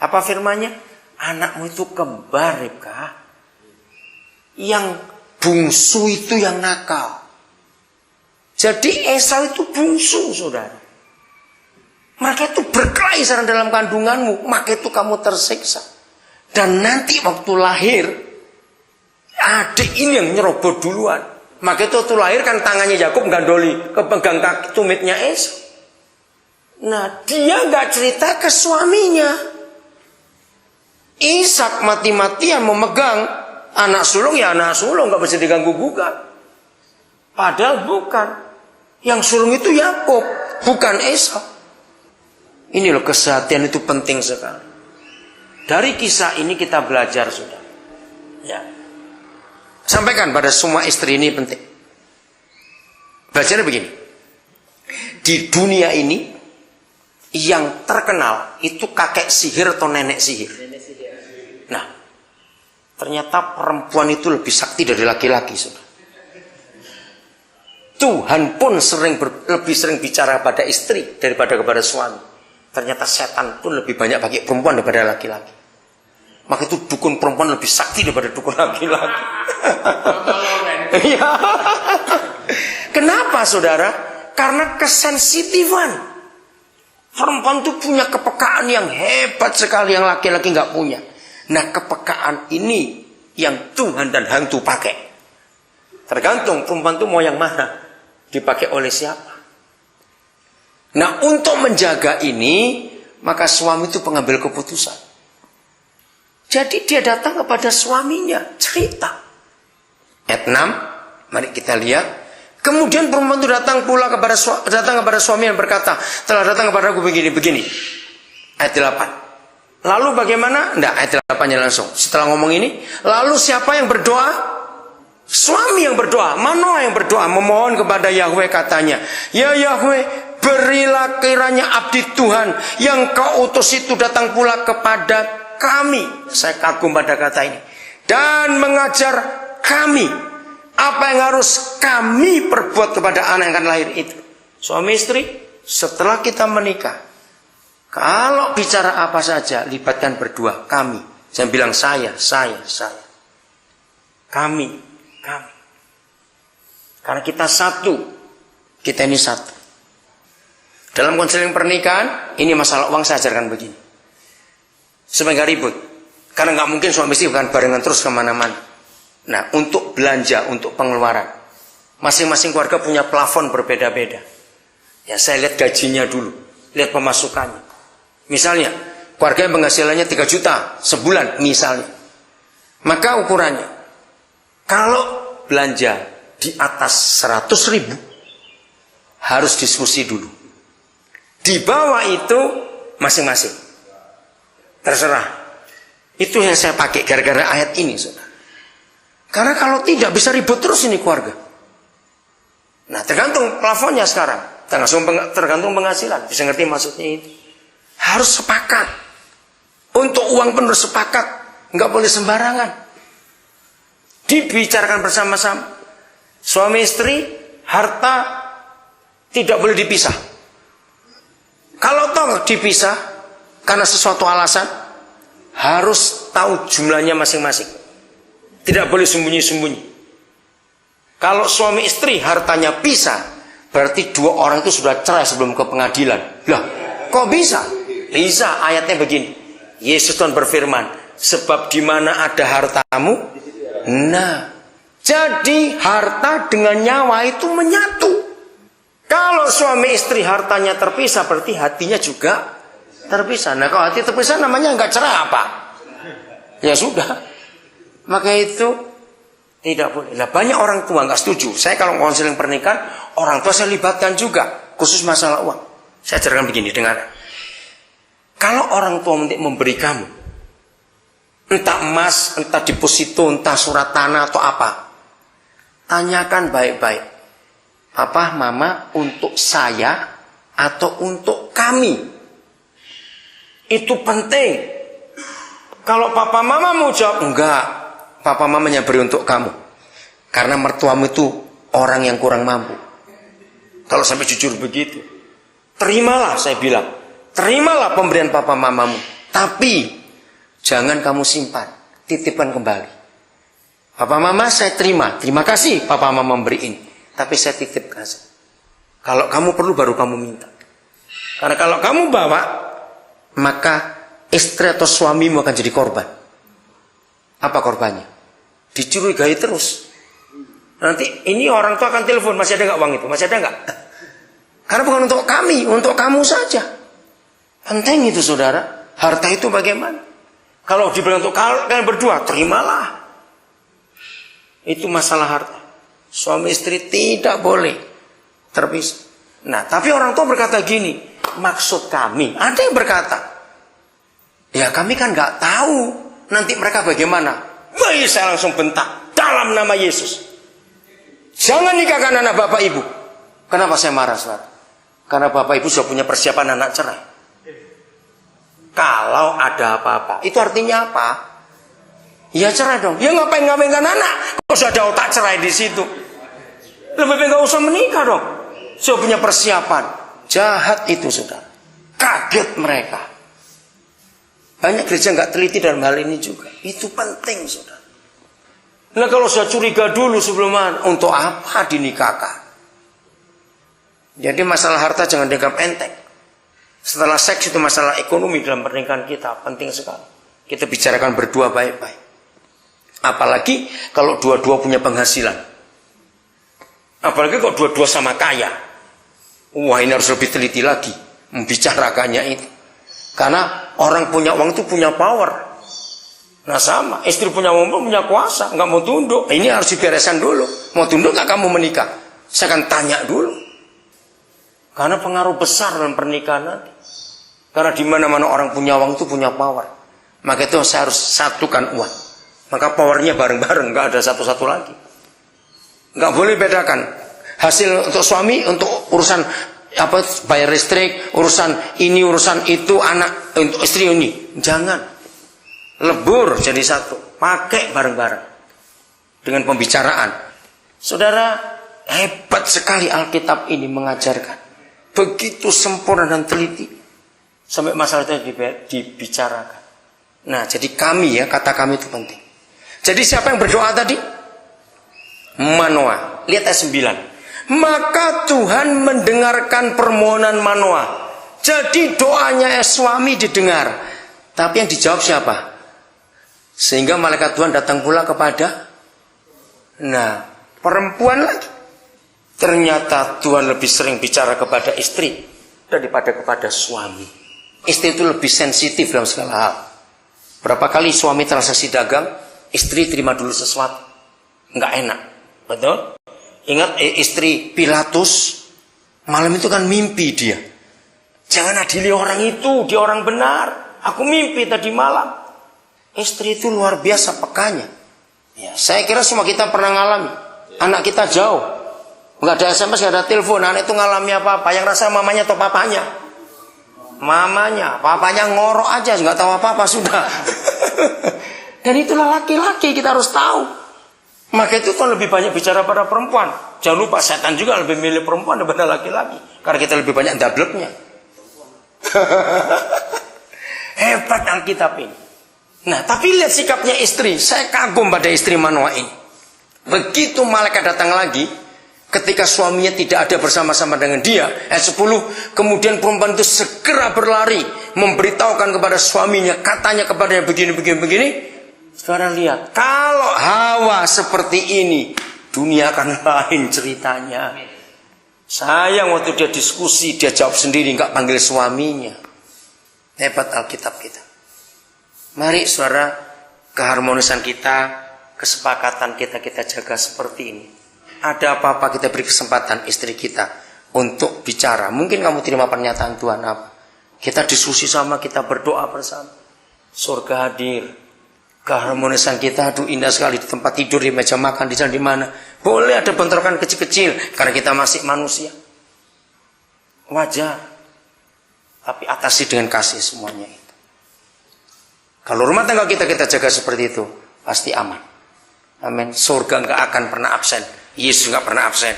Apa firmannya? Anakmu itu kembar, Ribka. Yang bungsu itu yang nakal. Jadi Esau itu bungsu, saudara. Maka itu berkelahi dalam kandunganmu. Maka itu kamu tersiksa. Dan nanti waktu lahir, adik ini yang nyerobot duluan. Maka itu waktu lahir kan tangannya Yakub gandoli, kepegang kaki tumitnya Esau. Nah, dia gak cerita ke suaminya. Ishak mati-matian memegang anak sulung, ya anak sulung, gak bisa diganggu-gugat. Padahal bukan. Yang sulung itu Yakub, bukan Esau. Ini loh, kesehatan itu penting sekali. Dari kisah ini kita belajar, sudah. Ya. Sampaikan pada semua istri, ini penting. Belajarnya begini. Di dunia ini yang terkenal itu kakek sihir atau nenek sihir. Nah, ternyata perempuan itu lebih sakti dari laki-laki, saudara. Tuhan pun lebih sering bicara pada istri daripada kepada suami. Ternyata setan pun lebih banyak pakai perempuan daripada laki-laki. Maka itu dukun perempuan lebih sakti daripada dukun laki-laki. Kenapa, saudara? Karena kesensitifan. Perempuan itu punya kepekaan yang hebat sekali yang laki-laki nggak punya. Nah, kepekaan ini yang Tuhan dan hantu pakai. Tergantung perempuan itu mau yang mana, dipakai oleh siapa. Nah, untuk menjaga ini, maka suami itu pengambil keputusan. Jadi dia datang kepada suaminya, cerita. Ayat 6, mari kita lihat. Kemudian perempuan itu datang kepada suami yang berkata, telah datang kepada aku begini. Ayat 8. Lalu bagaimana? Enggak, ayat 8-nya langsung. Setelah ngomong ini, lalu siapa yang berdoa? Suami yang berdoa. Manoah yang berdoa, memohon kepada Yahweh, katanya, ya Yahweh, berilah kiranya abdi Tuhan yang kau utus itu datang pula kepada kami. Saya kagum pada kata ini. Dan mengajar kami apa yang harus kami perbuat kepada anak yang akan lahir itu. Suami istri, setelah kita menikah, kalau bicara apa saja, libatkan berdua. Kami. Jangan bilang saya. Kami. Karena kita satu. Kita ini satu. Dalam konseling pernikahan, ini masalah uang saya ajarkan begini. Supaya gak ribut. Karena gak mungkin suami istri bukan barengan terus kemana-mana. Nah, untuk belanja, untuk pengeluaran, masing-masing keluarga punya plafon berbeda-beda. Ya, saya lihat gajinya dulu. Lihat pemasukannya. Misalnya, keluarga yang penghasilannya 3 juta sebulan, misalnya. Maka ukurannya, kalau belanja di atas 100 ribu, harus diskusi dulu. Di bawah itu, masing-masing. Terserah. Itu yang saya pakai gara-gara ayat ini, saudara. Karena kalau tidak, bisa ribut terus ini keluarga. Nah, tergantung plafonnya sekarang. Tergantung penghasilan. Bisa ngerti maksudnya itu. Harus sepakat. Untuk uang pun harus sepakat. Nggak boleh sembarangan. Dibicarakan bersama-sama. Suami istri, harta tidak boleh dipisah. Kalau toh dipisah karena sesuatu alasan, harus tahu jumlahnya masing-masing. Tidak boleh sembunyi-sembunyi. Kalau suami istri hartanya pisah, berarti dua orang itu sudah cerai sebelum ke pengadilan. Lah, kok bisa? Bisa, ayatnya begini. Yesus Tuhan berfirman, sebab di mana ada hartamu, nah, jadi harta dengan nyawa itu menyatu. Kalau suami istri hartanya terpisah, berarti hatinya juga terpisah. Nah, kalau hati terpisah namanya nggak cerai apa? Ya sudah. Maka itu tidak boleh. Nah, banyak orang tua nggak setuju. Saya kalau konseling pernikahan, orang tua saya libatkan juga, khusus masalah uang. Saya ajarkan begini, dengar. Kalau orang tua memberi kamu, entah emas, entah deposito, entah surat tanah atau apa, tanyakan baik-baik. Papa, mama, untuk saya atau untuk kami? Itu penting. Kalau papa mama mau jawab, enggak, papa mamanya beri untuk kamu. Karena mertuamu itu orang yang kurang mampu. Kalau sampai jujur begitu, terimalah, saya bilang. Terimalah pemberian papa mamamu. Tapi jangan kamu simpan, titipkan kembali. Papa mama saya terima kasih papa mama memberi ini, tapi saya titipkan. Kalau kamu perlu baru kamu minta. Karena kalau kamu bawa, maka istri atau suamimu akan jadi korban. Apa korbannya? Dicurigai terus. Nanti ini orang tua akan telepon, masih ada nggak uang itu? Masih ada nggak? Karena bukan untuk kami, untuk kamu saja. Penting itu saudara. Harta itu bagaimana? Kalau dibilang untuk kalian berdua, terimalah. Itu masalah harta. Suami istri tidak boleh terpisah. Nah, tapi orang tua berkata gini, maksud kami. Ada yang berkata, ya kami kan nggak tahu nanti mereka bagaimana. Baik, saya langsung bentak dalam nama Yesus. Jangan nikahkan anak bapak ibu. Kenapa saya marah, saudara? Karena bapak ibu sudah punya persiapan anak cerai. Kalau ada apa-apa, itu artinya apa? Ya cerai dong. Ya ngapain ngawinkan anak? Kok sudah ada otak cerai di situ? Lebih baik nggak usah menikah dong. Sudah punya persiapan. Jahat itu saudara. Kaget mereka. Banyak gereja nggak teliti dalam hal ini juga. Itu penting saudara. Nah kalau sudah curiga dulu sebelum untuk apa dinikahkan? Jadi masalah harta jangan dianggap enteng. Setelah seks itu masalah ekonomi dalam pernikahan kita penting sekali. Kita bicarakan berdua baik-baik. Apalagi kalau dua-dua punya penghasilan. Apalagi kalau dua-dua sama kaya. Wah ini harus lebih teliti lagi membicarakannya itu. Karena orang punya uang itu punya power. Nah sama, istri punya uang punya kuasa, nggak mau tunduk. Ini harus dibereskan dulu. Mau tunduk nggak kamu menikah? Saya akan tanya dulu. Karena pengaruh besar dalam pernikahan nanti. Karena di mana-mana orang punya uang itu punya power. Maka itu saya harus satukan uang. Maka powernya bareng-bareng, nggak ada satu-satu lagi. Nggak boleh bedakan hasil untuk suami untuk urusan apa bayar listrik, urusan ini, urusan itu, anak untuk istri ini. Jangan lebur jadi satu, pakai bareng-bareng dengan pembicaraan. Saudara, hebat sekali Alkitab ini mengajarkan. Begitu sempurna dan teliti sampai masalah itu dibicarakan. Nah, jadi kami ya, kata kami itu penting. Jadi siapa yang berdoa tadi? Manoah. Lihat ayat 9. Maka Tuhan mendengarkan permohonan Manoah. Jadi doanya suami didengar. Tapi yang dijawab siapa? Sehingga malaikat Tuhan datang pula kepada perempuan lagi. Ternyata Tuhan lebih sering bicara kepada istri daripada kepada suami. Istri itu lebih sensitif dalam segala hal. Berapa kali suami transaksi dagang, istri terima dulu sesuatu. Nggak enak. Betul? Ingat istri Pilatus, malam itu kan mimpi dia. Jangan adili orang itu, dia orang benar. Aku mimpi tadi malam. Istri itu luar biasa pekanya. Ya, saya kira semua kita pernah ngalami. Anak kita jauh. Nggak ada SMS, nggak ada telepon. Anak itu ngalami apa-apa. Yang rasa mamanya atau papanya? Mamanya. Papanya ngorok aja, nggak tahu apa-apa sudah. Dan itulah laki-laki, kita harus tahu. Maka itu kan lebih banyak bicara pada perempuan. Jangan lupa setan juga lebih milih perempuan daripada laki-laki. Karena kita lebih banyak dableknya. Hebat Alkitab ini. Nah, tapi lihat sikapnya istri. Saya kagum pada istri Manoah ini. Begitu malaikat datang lagi, ketika suaminya tidak ada bersama-sama dengan dia, ayat 10, kemudian perempuan itu segera berlari, memberitahukan kepada suaminya, katanya kepadanya begini. Saudara lihat, kalau Hawa seperti ini, dunia akan lain ceritanya. Sayang waktu dia diskusi, dia jawab sendiri, nggak panggil suaminya. Hebat Alkitab kita. Mari saudara, keharmonisan kita, kesepakatan kita jaga seperti ini. Ada apa-apa kita beri kesempatan istri kita untuk bicara. Mungkin kamu terima pernyataan Tuhan apa? Kita diskusi sama, kita berdoa bersama. Surga hadir. Keharmonisan kita aduh indah sekali di tempat tidur, di meja makan, di sana di mana. Boleh ada bentrokan kecil-kecil karena kita masih manusia. Wajar. Tapi atasi dengan kasih semuanya itu. Kalau rumah tangga kita jaga seperti itu, pasti aman. Amin. Surga nggak akan pernah absen. Yesus nggak pernah absen.